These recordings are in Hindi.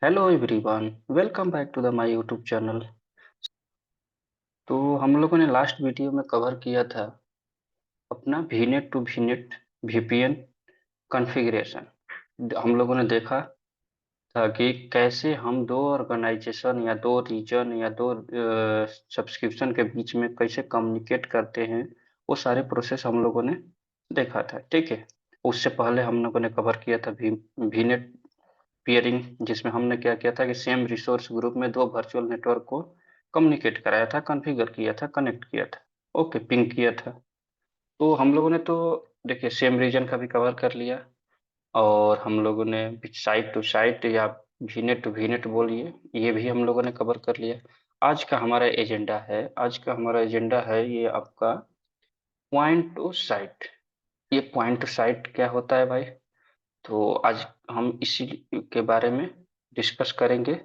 Hello everyone, welcome back to the my YouTube channel. तो हम लोगों ने लास्ट वीडियो में कवर किया था अपना VNet to VNet VPN configuration. हम लोगों ने देखा था कि कैसे हम दो ऑर्गेनाइजेशन या दो रीजन या दो सब्सक्रिप्शन के बीच में कैसे कम्युनिकेट करते हैं। वो सारे प्रोसेस हम लोगों ने देखा था, ठीक है। उससे पहले हम लोगों ने कवर किया था वीनेट पियरिंग, जिसमें हमने क्या किया था कि सेम रिसोर्स ग्रुप में दो वर्चुअल नेटवर्क को कम्युनिकेट कराया था, कॉन्फ़िगर किया था, कनेक्ट किया था, ओके, पिंग किया था। तो हम लोगों ने तो देखिए सेम रीजन का भी कवर कर लिया, और हम लोगों ने साइट टू साइट या वीनेट टू वीनेट बोलिए, ये भी हम लोगों ने कवर कर लिया। आज का हमारा एजेंडा है ये आपका पॉइंट टू साइट। ये पॉइंट टू साइट क्या होता है भाई? तो आज हम इसी के बारे में डिस्कस करेंगे,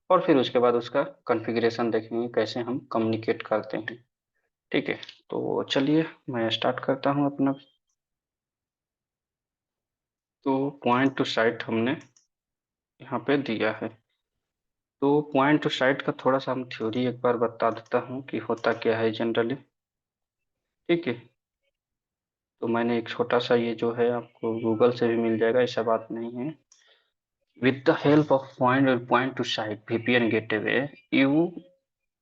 और फिर उसके बाद उसका कॉन्फ़िगरेशन देखेंगे कैसे हम कम्युनिकेट करते हैं, ठीक है। तो चलिए मैं स्टार्ट करता हूँ अपना। तो पॉइंट टू साइट हमने यहाँ पे दिया है। तो पॉइंट टू साइट का थोड़ा सा हम थ्योरी एक बार बता देता हूँ कि होता क्या है जनरली, ठीक है। तो मैंने एक छोटा सा, ये जो है आपको गूगल से भी मिल जाएगा, ऐसा बात नहीं है। With the help of point to site VPN gateway, you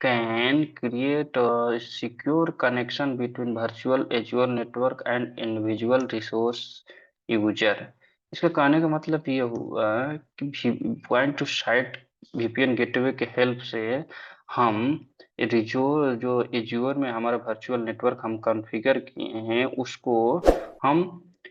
can create a secure connection between virtual Azure network and individual resource user। इसका कहने का मतलब ये हुआ कि point two site VPN gateway के हेल्प से हम रिजो जो एज्योर में हमारा वर्चुअल नेटवर्क हम कॉन्फ़िगर किए हैं उसको हम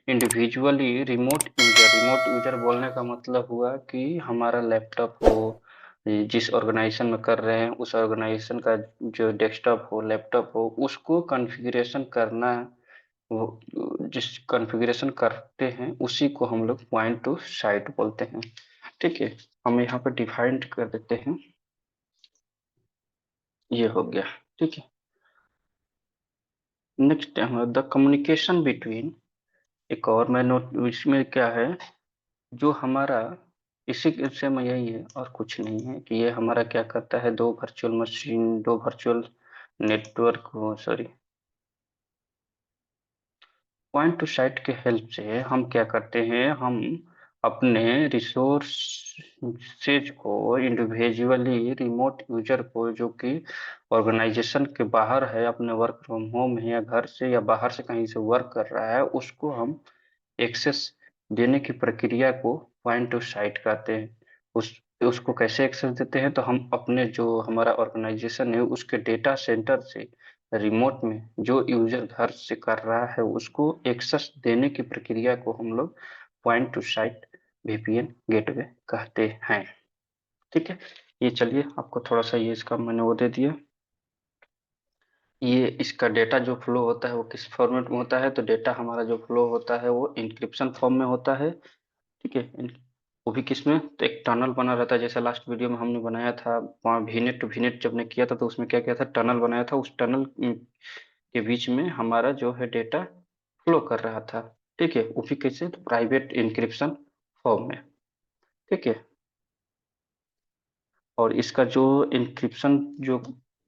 इंडिविजुअली रिमोट यूजर बोलने का मतलब हुआ कि हमारा लैपटॉप हो, जिस ऑर्गेनाइजेशन में कर रहे हैं उस ऑर्गेनाइजेशन का जो डेस्कटॉप हो, लैपटॉप हो, उसको कॉन्फ़िगरेशन करना, वो जिस कॉन्फ़िगरेशन करते हैं उसी को हम लोग पॉइंट टू साइट बोलते हैं, ठीक है। हम यहाँ पर डिफाइंड कर देते हैं, ये हो गया, ठीक है। नेक्स्ट द कम्युनिकेशन बिटवीन, एक और मैं नोट इसमें क्या है, जो हमारा इसी से में यही है और कुछ नहीं है कि ये हमारा क्या करता है, दो वर्चुअल मशीन, दो वर्चुअल नेटवर्क को, सॉरी, पॉइंट टू साइट के हेल्प से हम क्या करते हैं, हम अपने रिसोर्सेज को इंडिविजुअली रिमोट यूजर को, जो कि ऑर्गेनाइजेशन के बाहर है, अपने वर्क फ्रॉम होम है या घर से या बाहर से कहीं से वर्क कर रहा है, उसको हम एक्सेस देने की प्रक्रिया को पॉइंट टू साइट कहते हैं। उस उसको कैसे एक्सेस देते हैं, तो हम अपने जो हमारा ऑर्गेनाइजेशन है उसके डेटा सेंटर से रिमोट में जो यूजर घर से कर रहा है उसको एक्सेस देने की प्रक्रिया को हम लोग point two site VPN gateway कहते हैं, ठीक है। ये चलिए आपको थोड़ा सा ये इसका मैंने वो दे दिया। ये इसका डेटा जो फ्लो होता है वो किस फॉर्मेट में होता है, तो डेटा हमारा जो फ्लो होता है वो इंक्रिप्शन फॉर्म में होता है, ठीक है। वो भी किसमें, तो एक टनल बना रहता है, जैसे लास्ट वीडियो में हमने बनाया था वहाँ वीनेट टू वीनेट जब ने किया था तो उसमें क्या किया था, टनल बनाया था, उस टनल के बीच में हमारा जो है डेटा फ्लो कर रहा था, ठीक है। वो भी कैसे, तो प्राइवेट इंक्रिप्शन फॉर्म में, ठीक है। और इसका जो इंक्रिप्शन जो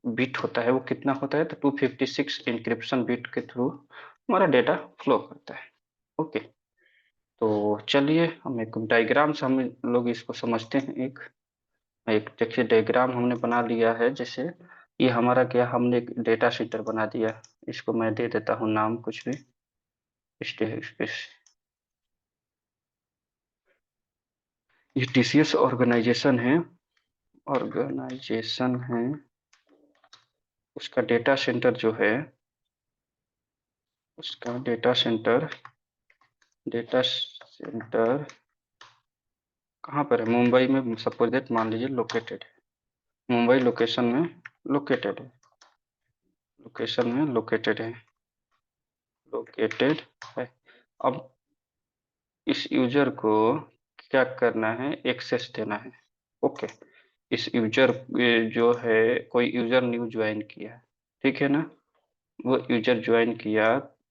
बिट होता है वो कितना होता है, तो 256 इंक्रिप्शन बिट के थ्रू हमारा डेटा फ्लो करता है, ओके। तो चलिए हम एक डायग्राम से हम लोग इसको समझते हैं। एक एक देखिए डायग्राम हमने बना लिया है, जैसे ये हमारा क्या, हमने एक डेटा सेंटर बना दिया, इसको मैं दे देता हूँ नाम कुछ भी, स्पेस, ये टीसीएस ऑर्गेनाइजेशन है, उसका डेटा सेंटर जो है, उसका डेटा सेंटर कहाँ पर है, मुंबई में सपोज दैट मान लीजिए लोकेटेड है, मुंबई लोकेटेड है, लोकेटेड है, लोकेटेड है। अब इस यूजर को क्या करना है, एक्सेस देना है, ओके। इस यूजर जो है, कोई यूजर न्यू ज्वाइन किया, ठीक है ना, वो यूजर ज्वाइन किया,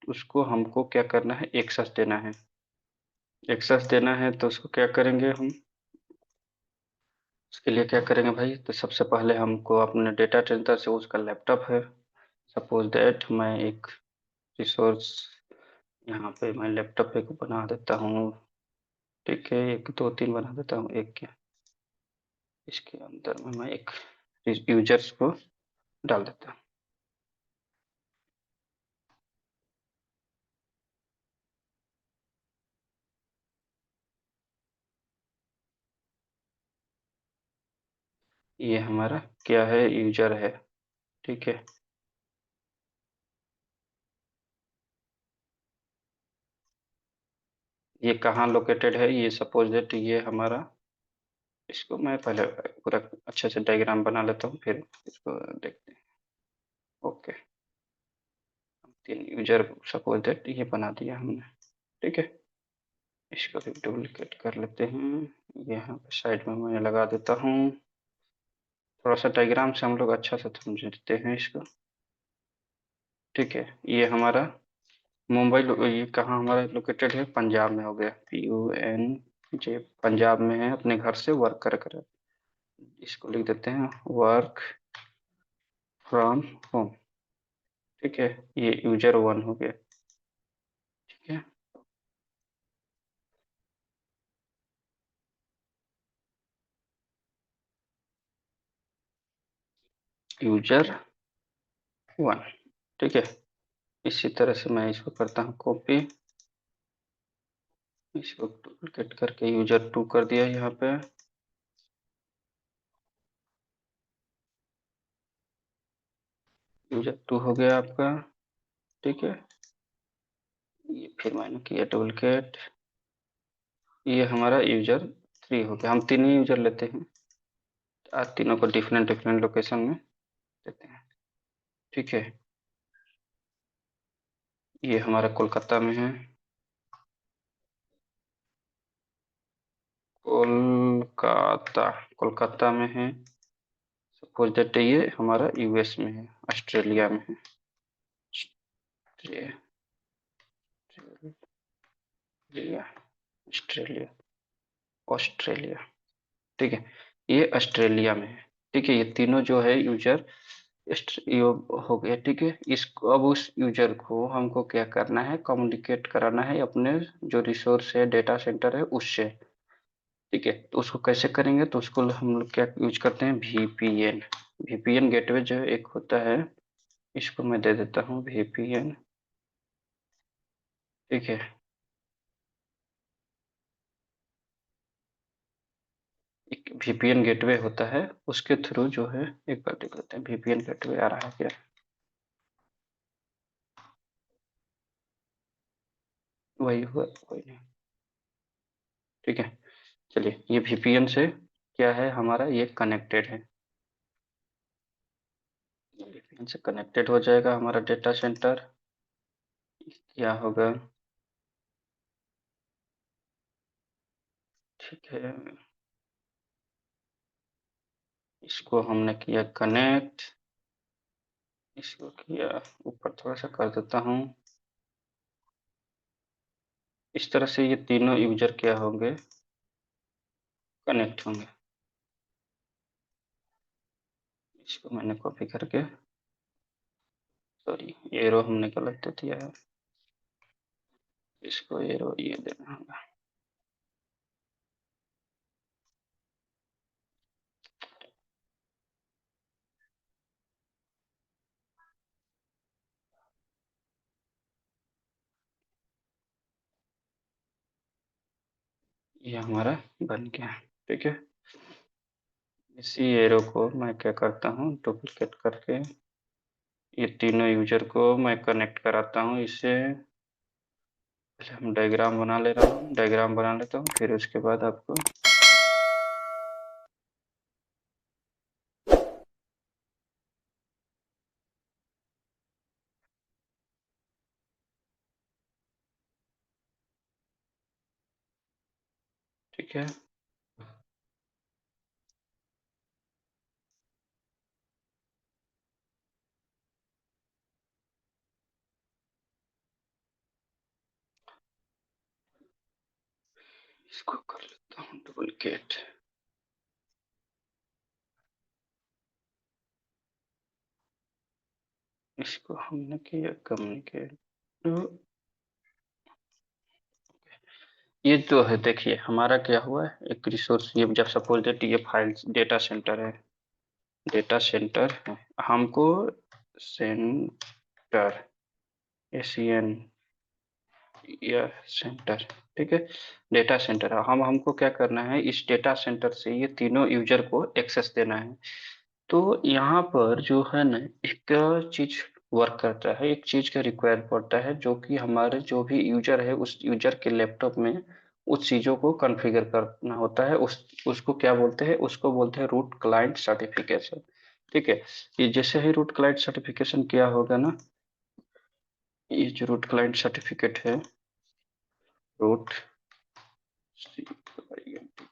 उसको हमको क्या करना है, एक्सेस देना है। एक्सेस देना है तो उसको क्या करेंगे हम, इसके लिए क्या करेंगे भाई, तो सबसे पहले हमको अपने डेटा सेंटर से उसका लैपटॉप है, सपोज दैट मैं एक रिसोर्स यहाँ पे मैं लैपटॉप एक बना देता हूँ। ठीक है, एक दो तीन बना देता हूँ, एक क्या, इसके अंदर में मैं एक यूजर्स को डाल देता हूँ। ये हमारा क्या है, यूजर है। ठीक है, ये कहाँ लोकेटेड है, ये सपोज दैट ये हमारा, इसको मैं पहले पूरा अच्छे से डायग्राम बना लेता हूँ, फिर इसको देखते हैं। ओके, तीन यूजर सपोज दैट ये बना दिया हमने। ठीक है, इसको भी डुप्लीकेट कर लेते हैं, यहाँ पे साइड में मैं लगा देता हूँ। थोड़ा सा डायग्राम से हम लोग अच्छा से समझते हैं इसको। ठीक है, ये हमारा मुंबई ये कहाँ हमारा लोकेटेड है, पंजाब में हो गया, PUNJ, पंजाब में है, अपने घर से वर्क कर। इसको लिख देते हैं वर्क फ्रॉम होम। ठीक है, ये यूजर वन हो गया। ठीक है, यूजर वन। ठीक है, इसी तरह से मैं इसको करता हूँ कॉपी, इसको डुप्लीकेट करके यूजर टू कर दिया यहाँ पे। यूजर टू हो गया आपका। ठीक है, ये फिर मैंने किया डुप्लीकेट, ये हमारा यूजर थ्री हो गया। हम तीन ही यूजर लेते हैं, आज तीनों को डिफरेंट डिफरेंट लोकेशन में देते हैं। ठीक है, ये हमारा कोलकाता में है, कोलकाता, कोलकाता में है। सपोज दैट ये हमारा US में है, ऑस्ट्रेलिया में है, ऑस्ट्रेलिया, ऑस्ट्रेलिया, ऑस्ट्रेलिया। ठीक है, ये ऑस्ट्रेलिया में है। ठीक है, ये तीनों जो है यूजर ये हो गया। ठीक है, इसको अब उस यूजर को हमको क्या करना है, कम्युनिकेट कराना है अपने जो रिसोर्स है, डेटा सेंटर है, उससे। ठीक है, तो उसको कैसे करेंगे, तो उसको हम लोग क्या यूज करते हैं, VPN। VPN गेटवे जो एक होता है, इसको मैं दे देता हूँ VPN। ठीक है, एक VPN गेटवे होता है, उसके थ्रू जो है, एक बार देख लेते हैं VPN गेटवे आ रहा है क्या। वही हुआ, कोई नहीं। ठीक है, चलिए, ये VPN से क्या है हमारा, ये कनेक्टेड है। VPN से कनेक्टेड हो जाएगा हमारा डेटा सेंटर। क्या होगा, ठीक है, इसको हमने किया कनेक्ट, इसको किया, ऊपर थोड़ा सा कर देता हूँ। इस तरह से ये तीनों यूजर क्या होंगे, कनेक्ट होंगे। इसको मैंने कॉपी करके, सॉरी एरो हमने गलत दे दिया है, इसको एरो ये देना होगा। ये हमारा बन गया। ठीक है, इसी एरो को मैं क्या करता हूँ, डुप्लीकेट करके ये तीनों यूजर को मैं कनेक्ट कराता हूँ इससे। पहले हम डायग्राम बना ले रहा हूँ, डायग्राम बना लेता हूँ, फिर उसके बाद आपको। ठीक है, इसको कर लेता हूँ डुप्लीकेट। इसको हमने किया कम्युनिकेट। तो ये जो है देखिए हमारा क्या हुआ है, एक रिसोर्स, ये जब सपोज दैट ये फाइल डेटा सेंटर है, डेटा सेंटर है, हमको सेंटर, एसीएन या सेंटर, ठीक है, डेटा सेंटर है, हम हमको क्या करना है, इस डेटा सेंटर से ये तीनों यूजर को एक्सेस देना है। तो यहाँ पर जो है ना, एक चीज वर्क करता है, एक चीज का रिक्वायर पड़ता है, जो कि हमारे जो भी यूजर है उस यूजर के लैपटॉप में उस चीजों को कॉन्फ़िगर करना होता है, उस उसको क्या बोलते हैं, उसको बोलते हैं रूट क्लाइंट सर्टिफिकेशन। ठीक है, ये जैसे ही रूट क्लाइंट सर्टिफिकेशन किया होगा ना, ये जो रूट क्लाइंट सर्टिफिकेट है, रूट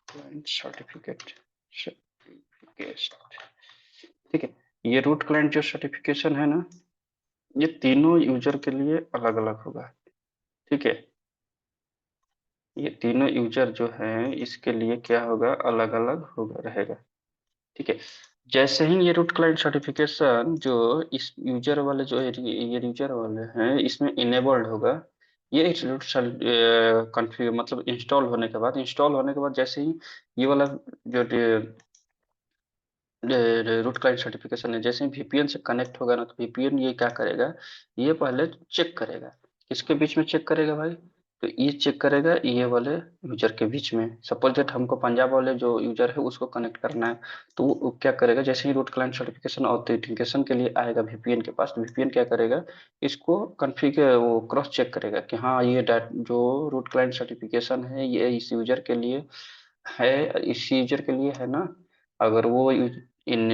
क्लाइंट सर्टिफिकेट, सर्टिफिकेशन, ठीक है, ये रूट क्लाइंट जो सर्टिफिकेशन है ना, ये तीनों यूजर के लिए अलग अलग होगा। ठीक है, ये तीनों यूजर जो है इसके लिए क्या होगा, अलग अलग होगा रहेगा। ठीक है, जैसे ही ये रूट क्लाइंट सर्टिफिकेशन जो इस यूजर वाले जो है, ये यूजर वाले हैं इसमें इनेबल्ड होगा, ये रूट कॉन्फ़िगर मतलब इंस्टॉल होने के बाद जैसे ही ये वाला जो रूट क्लाइंट सर्टिफिकेशन है, जैसे ही वीपीएन से कनेक्ट होगा ना, तो वीपीएन ये क्या करेगा, ये पहले चेक करेगा, किसके बीच में चेक करेगा भाई, तो ये चेक करेगा ये वाले यूजर के बीच में, सपोज दैट हमको पंजाब वाले जो यूजर है उसको कनेक्ट करना है, तो वो क्या करेगा, जैसे ही रूट क्लाइंट सर्टिफिकेशन ऑथेंटिकेशन के लिए आएगा वीपीएन के पास, तो वीपीएन क्या करेगा, इसको कॉन्फ़िगर वो क्रॉस चेक करेगा कि हाँ ये जो रूट क्लाइंट सर्टिफिकेशन है ये इस यूजर के लिए है, इस यूजर के लिए है ना, अगर वो इन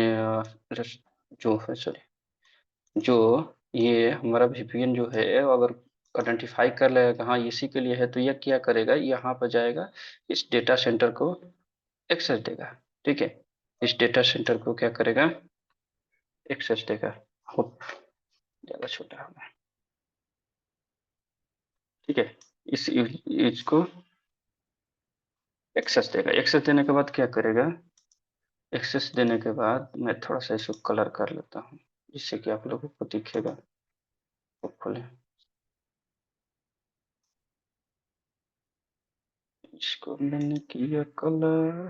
जो है सॉरी, जो ये हमारा वीपीएन जो है अगर आइडेंटिफाई कर लेगा कि हाँ इसी के लिए है, तो यह क्या करेगा, यहाँ पर जाएगा, इस डेटा सेंटर को एक्सेस देगा। ठीक है, इस डेटा सेंटर को क्या करेगा, एक्सेस देगा। हो, ज्यादा छोटा होगा। ठीक है, इस इसको एक्सेस देगा, एक्सेस देने के बाद क्या करेगा, एक्सेस देने के बाद मैं थोड़ा सा इसको कलर कर लेता हूँ जिससे कि आप लोगों को दिखेगा, होपफुली। इसको मैंने किया कलर,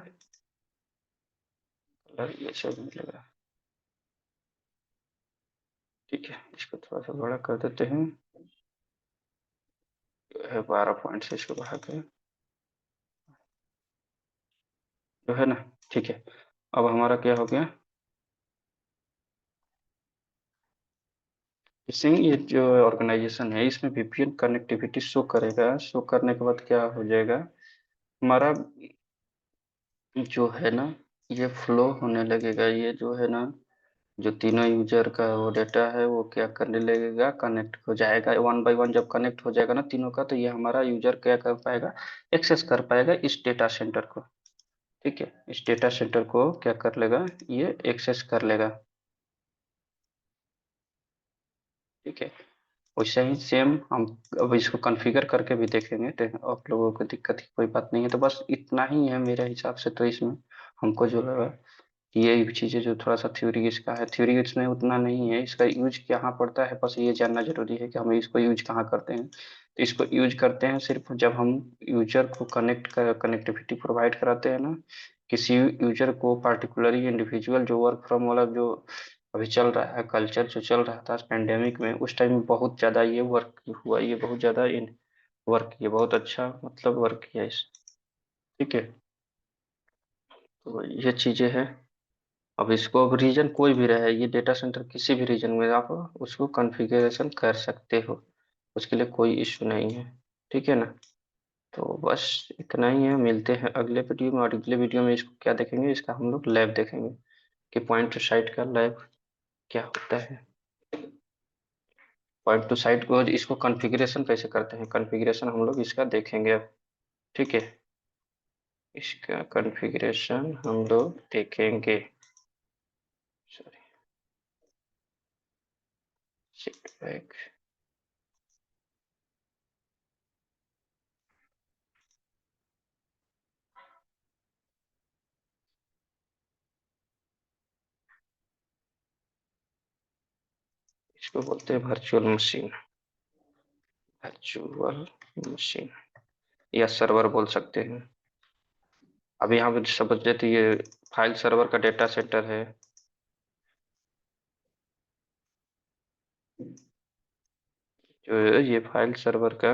कलर ये सब मिलेगा। ठीक है, इसको थोड़ा सा बड़ा कर देते हैं, जो है 12 पॉइंट से इसको बढ़ा के, जो है ना। ठीक है, अब हमारा क्या हो गया, सिंह ये जो ऑर्गेनाइजेशन है इसमें वीपीएन कनेक्टिविटी शो करेगा, शो करने के बाद क्या हो जाएगा, हमारा जो है ना ये फ्लो होने लगेगा, ये जो है ना जो तीनों यूजर का वो डेटा है वो क्या करने लगेगा, कनेक्ट हो जाएगा वन बाय वन, जब कनेक्ट हो जाएगा ना तीनों का, तो ये हमारा यूजर क्या कर पाएगा, एक्सेस कर पाएगा इस डेटा सेंटर को। ठीक है, इस डेटा सेंटर को क्या कर लेगा, ये एक्सेस कर लेगा। ठीक है, वैसे ही सेम हम अब इसको कॉन्फ़िगर करके भी देखेंगे, तो आप लोगों को दिक्कत की कोई बात नहीं है, तो बस इतना ही है मेरे हिसाब से, तो इसमें हमको जो लगा ये चीजें जो थोड़ा सा थ्योरी इसका है, थ्योरी इसमें उतना नहीं है, इसका यूज कहाँ पड़ता है बस ये जानना जरूरी है कि हम इसको यूज कहाँ करते हैं, तो इसको यूज करते हैं सिर्फ जब हम यूजर को कनेक्टिविटी प्रोवाइड कराते हैं ना, किसी यूजर को पार्टिकुलरली इंडिविजुअल जो वर्क फ्रॉम वाला जो अभी चल रहा है कल्चर जो चल रहा था पेंडेमिक में, उस टाइम बहुत ज्यादा ये वर्क हुआ, ये बहुत ज्यादा इन वर्क किया, बहुत अच्छा मतलब वर्क किया इस। ठीक है, तो ये चीजें हैं। अब इसको अब रीजन कोई भी रहे, ये डेटा सेंटर किसी भी रीजन में आप उसको कॉन्फ़िगरेशन कर सकते हो, उसके लिए कोई इश्यू नहीं है। ठीक है ना, तो बस इतना ही है, मिलते हैं अगले वीडियो में, और अगले वीडियो में इसको क्या देखेंगे, इसका हम लोग लैब देखेंगे कि पॉइंट टू साइट का लैब क्या होता है, पॉइंट टू साइट को इसको कॉन्फ़िगरेशन कैसे करते हैं, कॉन्फ़िगरेशन हम लोग इसका देखेंगे अब। ठीक है, इसका कॉन्फ़िगरेशन हम लोग देखेंगे। Sorry, shift back. इसको बोलते हैं वर्चुअल मशीन, वर्चुअल मशीन या सर्वर बोल सकते हैं। अब यहाँ पे समझ लेते ये फाइल सर्वर का डेटा सेंटर है। जो ये फाइल सर्वर का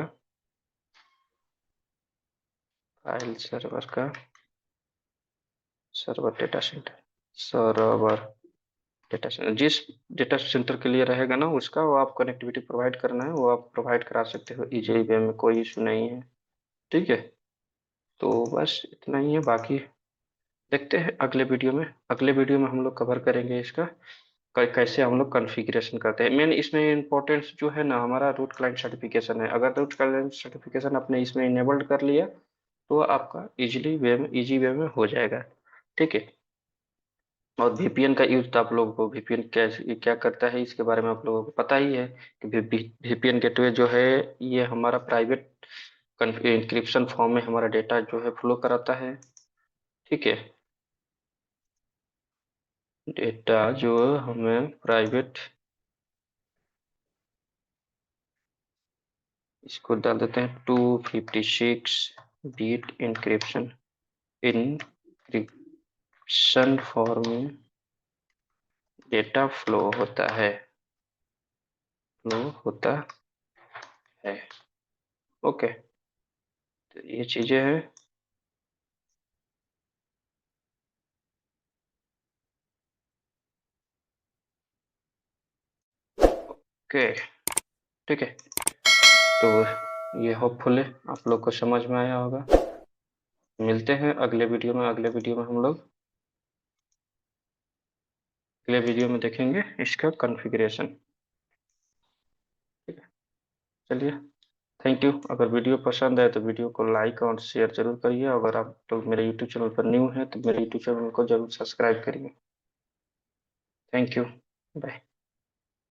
server data centre, server data centre जिस डेटा सेंटर के लिए रहेगा ना उसका, वो आप कनेक्टिविटी प्रोवाइड करना है वो आप प्रोवाइड करा सकते हो इजीली वे में, कोई इशू नहीं है। ठीक है, तो बस इतना ही है। बाकी देखते हैं अगले वीडियो में हम लोग कवर करेंगे इसका कैसे हम लोग कॉन्फ़िगरेशन करते हैं। मेन इसमें इम्पोर्टेंस जो है ना हमारा रूट क्लाइंट सर्टिफिकेशन है। अगर रूट क्लाइंट सर्टिफिकेशन आपने इसमें इनेबल्ड कर लिया तो आपका इजी वे में हो जाएगा। ठीक है, और वीपीएन का यूज तो आप लोगों को, वीपीएन कैसे क्या करता है इसके बारे में आप लोगों को पता ही है कि वीपीएन गेटवे जो है ये हमारा प्राइवेट इंक्रिप्शन फॉर्म में हमारा डेटा जो है फ्लो कराता है। ठीक है, डेटा जो हमें प्राइवेट, इसको डाल देते हैं 256 बीट इंक्रिप्शन फॉर्म में डेटा फ्लो होता है। ओके, तो ये चीजें हैं। ओके, ठीक है, तो ये होपफुली आप लोग को समझ में आया होगा। मिलते हैं अगले वीडियो में। हम लोग अगले वीडियो में देखेंगे इसका कॉन्फ़िगरेशन। ठीक है, चलिए, थैंक यू। अगर वीडियो पसंद आए तो वीडियो को लाइक और शेयर जरूर करिए। अगर आप तो मेरे यूट्यूब चैनल पर न्यू हैं तो मेरे यूट्यूब चैनल को जरूर सब्सक्राइब करिए। Thank you, bye.